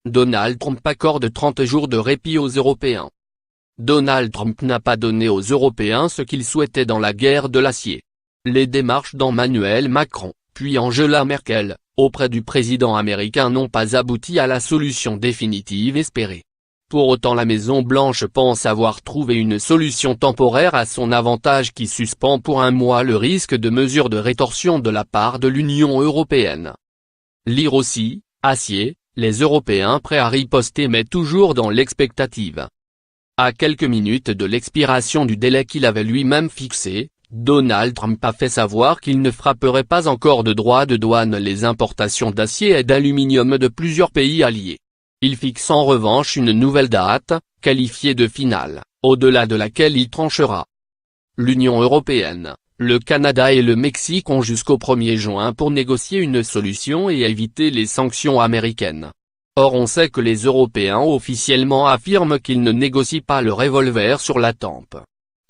Donald Trump accorde 30 jours de répit aux Européens. Donald Trump n'a pas donné aux Européens ce qu'ils souhaitaient dans la guerre de l'acier. Les démarches d'Emmanuel Macron, puis Angela Merkel, auprès du président américain n'ont pas abouti à la solution définitive espérée. Pour autant la Maison-Blanche pense avoir trouvé une solution temporaire à son avantage qui suspend pour un mois le risque de mesures de rétorsion de la part de l'Union européenne. Lire aussi, acier, les Européens prêts à riposter mais toujours dans l'expectative. À quelques minutes de l'expiration du délai qu'il avait lui-même fixé, Donald Trump a fait savoir qu'il ne frapperait pas encore de droits de douane les importations d'acier et d'aluminium de plusieurs pays alliés. Il fixe en revanche une nouvelle date, qualifiée de finale, au-delà de laquelle il tranchera. L'Union européenne, le Canada et le Mexique ont jusqu'au 1er juin pour négocier une solution et éviter les sanctions américaines. Or on sait que les Européens officiellement affirment qu'ils ne négocient pas le revolver sur la tempe.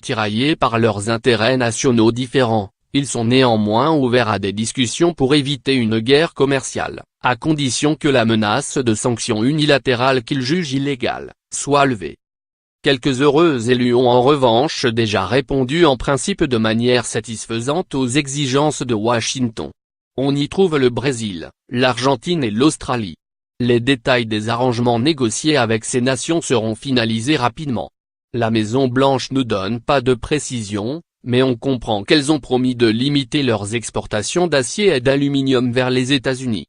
Tiraillés par leurs intérêts nationaux différents, ils sont néanmoins ouverts à des discussions pour éviter une guerre commerciale, à condition que la menace de sanctions unilatérales qu'ils jugent illégales, soit levée. Quelques heureux élus ont en revanche déjà répondu en principe de manière satisfaisante aux exigences de Washington. On y trouve le Brésil, l'Argentine et l'Australie. Les détails des arrangements négociés avec ces nations seront finalisés rapidement. La Maison-Blanche ne donne pas de précision, mais on comprend qu'elles ont promis de limiter leurs exportations d'acier et d'aluminium vers les États-Unis.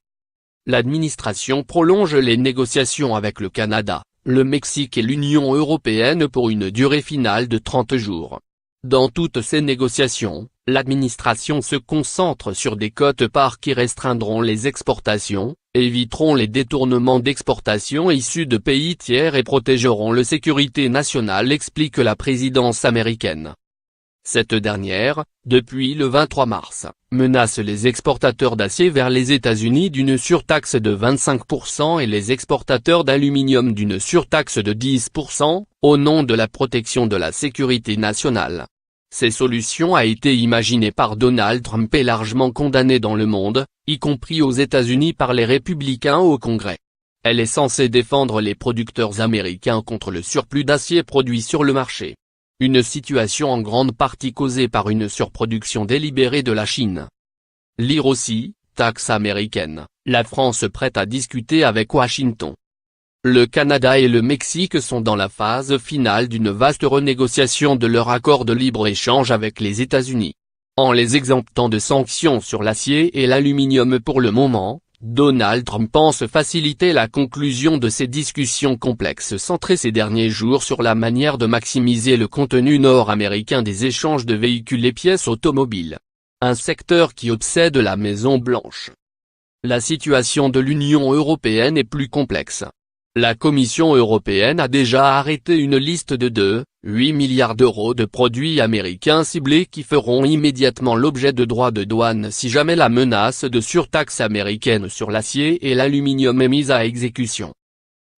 L'administration prolonge les négociations avec le Canada, le Mexique et l'Union européenne pour une durée finale de 30 jours. Dans toutes ces négociations, l'administration se concentre sur des quotes-parts qui restreindront les exportations, éviteront les détournements d'exportation issus de pays tiers et protégeront la sécurité nationale, explique la présidence américaine. Cette dernière, depuis le 23 mars, menace les exportateurs d'acier vers les États-Unis d'une surtaxe de 25% et les exportateurs d'aluminium d'une surtaxe de 10%, au nom de la protection de la sécurité nationale. Ces solutions a été imaginée par Donald Trump et largement condamnée dans le monde, y compris aux États-Unis par les républicains au Congrès. Elle est censée défendre les producteurs américains contre le surplus d'acier produit sur le marché. Une situation en grande partie causée par une surproduction délibérée de la Chine. Lire aussi, taxe américaine, la France prête à discuter avec Washington. Le Canada et le Mexique sont dans la phase finale d'une vaste renégociation de leur accord de libre-échange avec les États-Unis. En les exemptant de sanctions sur l'acier et l'aluminium pour le moment, Donald Trump pense faciliter la conclusion de ces discussions complexes centrées ces derniers jours sur la manière de maximiser le contenu nord-américain des échanges de véhicules et pièces automobiles. Un secteur qui obsède la Maison-Blanche. La situation de l'Union européenne est plus complexe. La Commission européenne a déjà arrêté une liste de 8 milliards d'euros de produits américains ciblés qui feront immédiatement l'objet de droits de douane si jamais la menace de surtaxe américaine sur l'acier et l'aluminium est mise à exécution.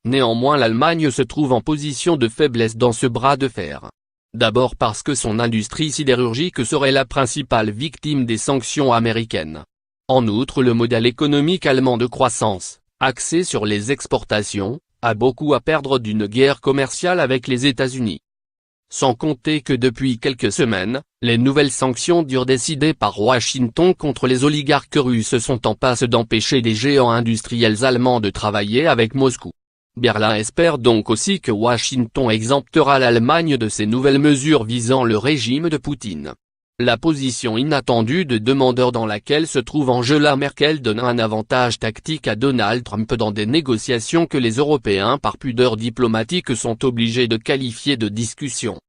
Néanmoins l'Allemagne se trouve en position de faiblesse dans ce bras de fer. D'abord parce que son industrie sidérurgique serait la principale victime des sanctions américaines. En outre le modèle économique allemand de croissance, axé sur les exportations, a beaucoup à perdre d'une guerre commerciale avec les États-Unis. Sans compter que depuis quelques semaines, les nouvelles sanctions dures décidées par Washington contre les oligarques russes sont en passe d'empêcher des géants industriels allemands de travailler avec Moscou. Berlin espère donc aussi que Washington exemptera l'Allemagne de ces nouvelles mesures visant le régime de Poutine. La position inattendue de demandeur dans laquelle se trouve Angela Merkel donne un avantage tactique à Donald Trump dans des négociations que les Européens par pudeur diplomatique sont obligés de qualifier de discussion.